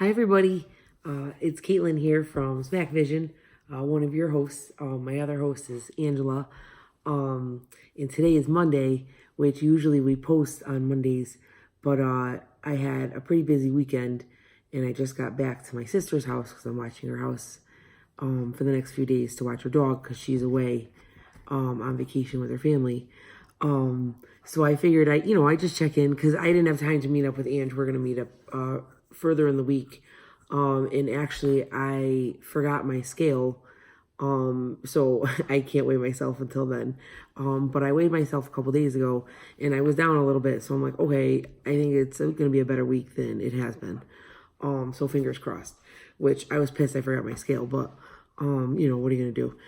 Hi, everybody. It's Caitlin here from Smack Vision, one of your hosts. My other host is Angela. And today is Monday, which usually we post on Mondays. But I had a pretty busy weekend, and I just got back to my sister's house because I'm watching her house for the next few days to watch her dog because she's away on vacation with her family. So I figured I just check in because I didn't have time to meet up with Ange. We're going to meet up further in the week. And actually I forgot my scale. So I can't weigh myself until then. But I weighed myself a couple days ago and I was down a little bit. So I'm like, okay, I think it's going to be a better week than it has been. So fingers crossed, which I was pissed I forgot my scale, but what are you going to do?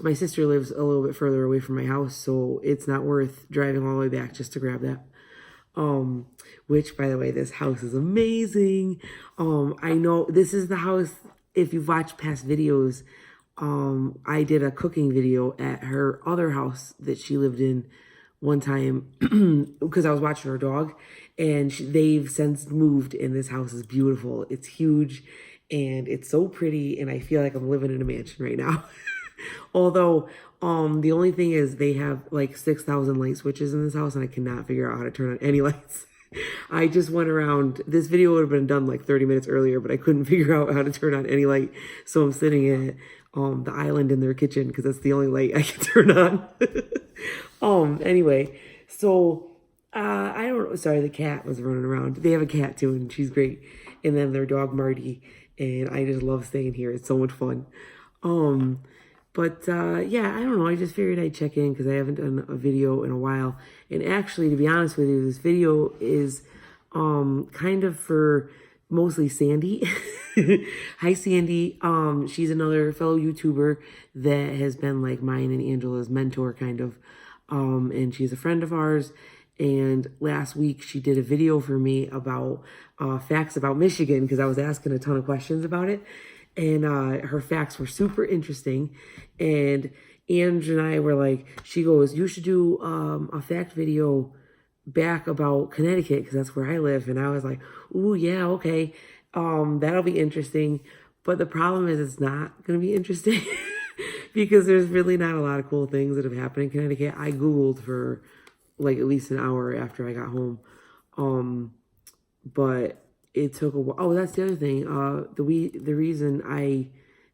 My sister lives a little bit further away from my house, so it's not worth driving all the way back just to grab that. Which, by the way, this house is amazing. I know this is the house, if you've watched past videos, I did a cooking video at her other house that she lived in one time because I was watching her dog, and they've since moved, and this house is beautiful. It's huge, and it's so pretty, and I feel like I'm living in a mansion right now. Although, the only thing is they have like 6,000 light switches in this house, and I cannot figure out how to turn on any lights. I just went around, this video would have been done like 30 minutes earlier, but I couldn't figure out how to turn on any light. So I'm sitting at the island in their kitchen because that's the only light I can turn on. Anyway, so I don't know. Sorry, the cat was running around. They have a cat too, and she's great. And then their dog Marty, and I just love staying here. It's so much fun. Yeah, I don't know. I just figured I'd check in because I haven't done a video in a while. And actually, to be honest with you, this video is kind of for mostly Sandy. Hi, Sandy. She's another fellow YouTuber that has been like mine and Angela's mentor, kind of. And she's a friend of ours. And last week she did a video for me about facts about Michigan because I was asking a ton of questions about it. And her facts were super interesting. And Ange and I were like, she goes, you should do a fact video back about Connecticut because that's where I live. And I was like, ooh, yeah, okay. That'll be interesting. But the problem is it's not going to be interesting because there's really not a lot of cool things that have happened in Connecticut. I Googled for like at least an hour after I got home. But it took a while. Oh, that's the other thing. The reason I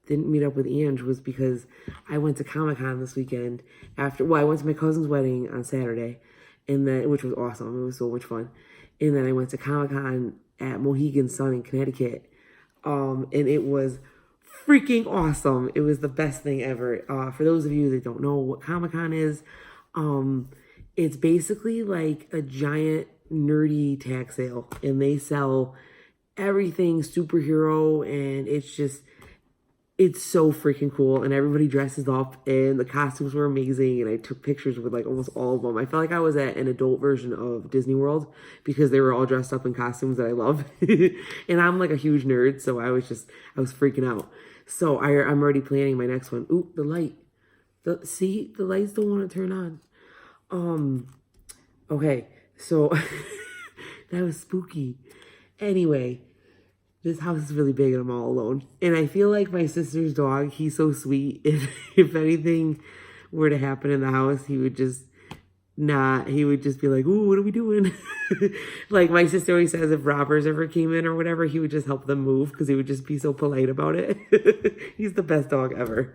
didn't meet up with Ange was because I went to Comic-Con this weekend I went to my cousin's wedding on Saturday, which was awesome. It was so much fun. And then I went to Comic-Con at Mohegan Sun in Connecticut. And it was freaking awesome. It was the best thing ever. For those of you that don't know what Comic-Con is, it's basically like a giant nerdy tag sale, and they sell everything superhero, and it's so freaking cool, and everybody dresses up, and the costumes were amazing, and I took pictures with like almost all of them. I felt like I was at an adult version of Disney World because they were all dressed up in costumes that I love. And I'm like a huge nerd, so I was freaking out. So I'm already planning my next one. Ooh, the light. See, the lights don't want to turn on. Okay, so that was spooky. Anyway, this house is really big and I'm all alone. And I feel like my sister's dog, he's so sweet. If anything were to happen in the house, he would just be like, ooh, what are we doing? Like my sister always says if robbers ever came in or whatever, he would just help them move because he would just be so polite about it. He's the best dog ever.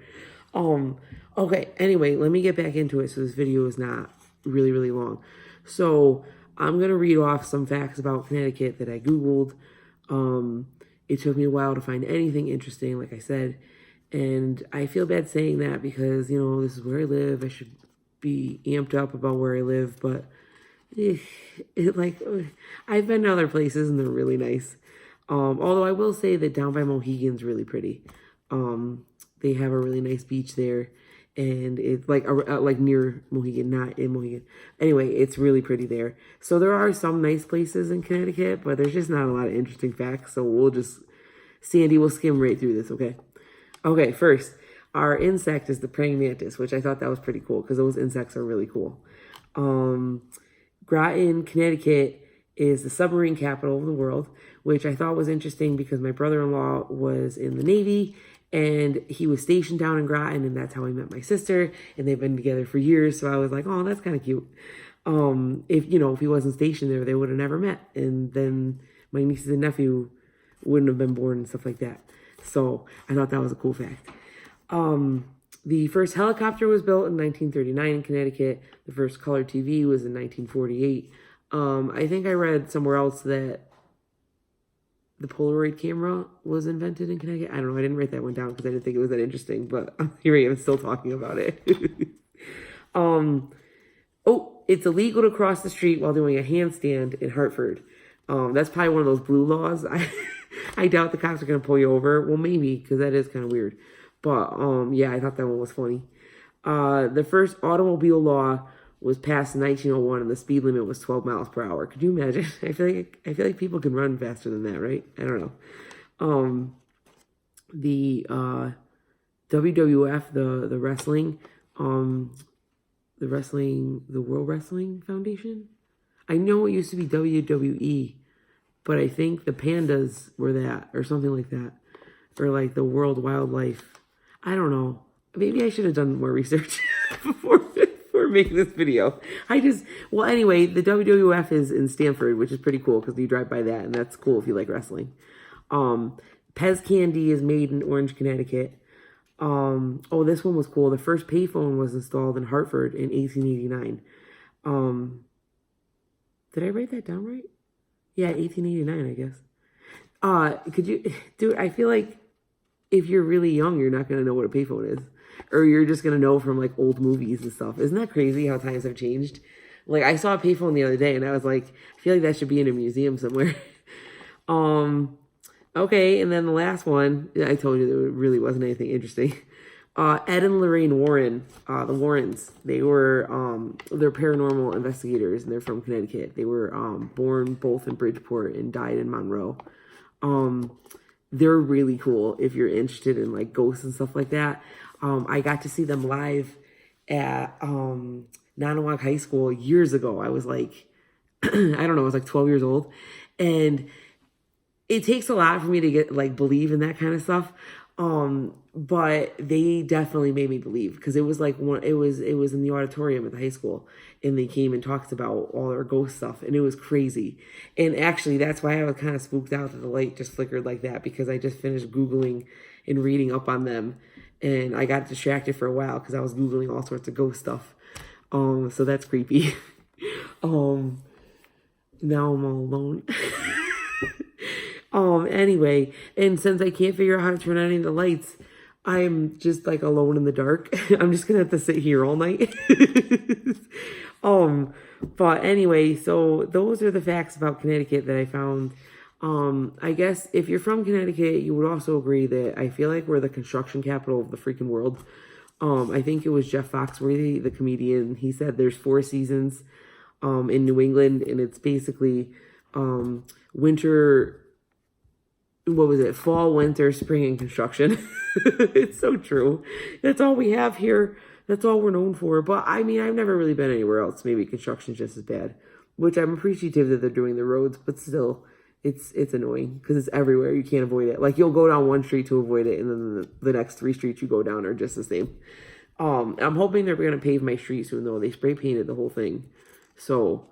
Okay, anyway, let me get back into it so this video is not really, really long. So I'm going to read off some facts about Connecticut that I Googled. It took me a while to find anything interesting, like I said, and I feel bad saying that because, this is where I live. I should be amped up about where I live, but I've been to other places and they're really nice. Although I will say that down by Mohegan's really pretty. They have a really nice beach there, and it's like near Mohegan, not in Mohegan. Anyway, it's really pretty there. So there are some nice places in Connecticut, but there's just not a lot of interesting facts. So Sandy will skim right through this, okay? Okay, first, our insect is the praying mantis, which I thought that was pretty cool because those insects are really cool. Groton, Connecticut is the submarine capital of the world, which I thought was interesting because my brother-in-law was in the Navy and he was stationed down in Groton, and that's how I met my sister, and they've been together for years. So I was like, oh, that's kind of cute. If he wasn't stationed there, they would have never met, and then my nieces and nephew wouldn't have been born and stuff like that. So I thought that was a cool fact. The first helicopter was built in 1939 in Connecticut. The first color TV was in 1948. I think I read somewhere else that the Polaroid camera was invented in Connecticut. I don't know. I didn't write that one down because I didn't think it was that interesting, but here I am still talking about it. It's illegal to cross the street while doing a handstand in Hartford. That's probably one of those blue laws. I doubt the cops are going to pull you over. Well, maybe, because that is kind of weird. But, yeah, I thought that one was funny. The first automobile law was passed in 1901, and the speed limit was 12 miles per hour. Could you imagine? I feel like people can run faster than that, right? I don't know. The WWF, the wrestling, the World Wrestling Foundation. I know it used to be WWE, but I think the pandas were that, or something like that, or like the World Wildlife. I don't know. Maybe I should have done more research before making this video. Anyway, the WWF is in Stamford, which is pretty cool because you drive by that, and that's cool if you like wrestling. Pez candy is made in Orange, Connecticut. This one was cool. The first payphone was installed in Hartford in 1889. Did I write that down right? Yeah, 1889, I guess. Could you, dude, I feel like if you're really young, you're not going to know what a payphone is. Or you're just going to know from like old movies and stuff. Isn't that crazy how times have changed? Like I saw a payphone the other day and I was like, I feel like that should be in a museum somewhere. Okay, and then the last one, I told you there really wasn't anything interesting. Ed and Lorraine Warren, the Warrens, they're paranormal investigators, and they're from Connecticut. They were born both in Bridgeport and died in Monroe. They're really cool if you're interested in like ghosts and stuff like that. I got to see them live at Nanawank High School years ago. I was like, I don't know, I was like 12 years old, and it takes a lot for me to get like believe in that kind of stuff. But they definitely made me believe because it was like it was in the auditorium at the high school, and they came and talked about all their ghost stuff, and it was crazy. And actually, that's why I was kind of spooked out that the light just flickered like that, because I just finished Googling and reading up on them, and I got distracted for a while because I was Googling all sorts of ghost stuff. So that's creepy. Now I'm all alone. Anyway, and since I can't figure out how to turn on any of the lights, I'm just like alone in the dark. I'm just gonna have to sit here all night. But anyway, so those are the facts about Connecticut that I found. I guess if you're from Connecticut, you would also agree that I feel like we're the construction capital of the freaking world. I think it was Jeff Foxworthy, the comedian. He said there's 4 seasons, in New England, and it's basically, winter, what was it? Fall, winter, spring, and construction. It's so true. That's all we have here. That's all we're known for. But I mean, I've never really been anywhere else. Maybe construction's just as bad, which I'm appreciative that they're doing the roads, but still, it's annoying because it's everywhere. You can't avoid it. Like you'll go down one street to avoid it, and then the next 3 streets you go down are just the same. I'm hoping they're going to pave my street soon, though. They spray painted the whole thing, so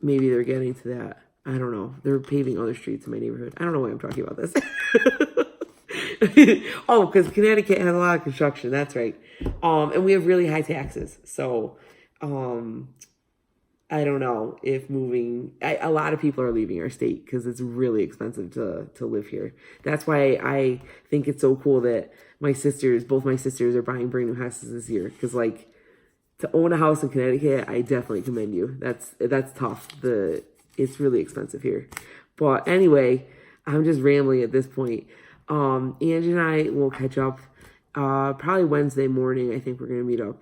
maybe they're getting to that. I don't know. They're paving other streets in my neighborhood. I don't know why I'm talking about this. Oh, because Connecticut has a lot of construction. That's right. And we have really high taxes. So, I don't know if moving, a lot of people are leaving our state because it's really expensive to live here. That's why I think it's so cool that both my sisters are buying brand new houses this year. Because like to own a house in Connecticut, I definitely commend you. That's tough. It's really expensive here. But anyway, I'm just rambling at this point. Angie and I will catch up probably Wednesday morning. I think we're going to meet up.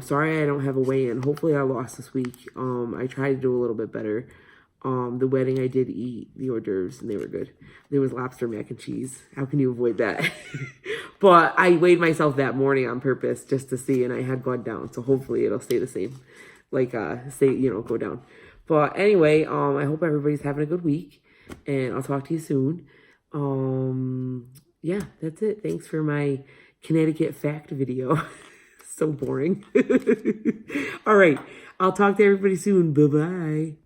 Sorry I don't have a weigh-in. Hopefully I lost this week. I tried to do a little bit better. The wedding I did eat the hors d'oeuvres and they were good. There was lobster mac and cheese. How can you avoid that? But I weighed myself that morning on purpose just to see, and I had gone down. So hopefully it'll stay the same. Like, go down. But anyway, I hope everybody's having a good week. And I'll talk to you soon. Yeah, that's it. Thanks for my Connecticut fact video. So boring. All right. I'll talk to everybody soon. Bye-bye.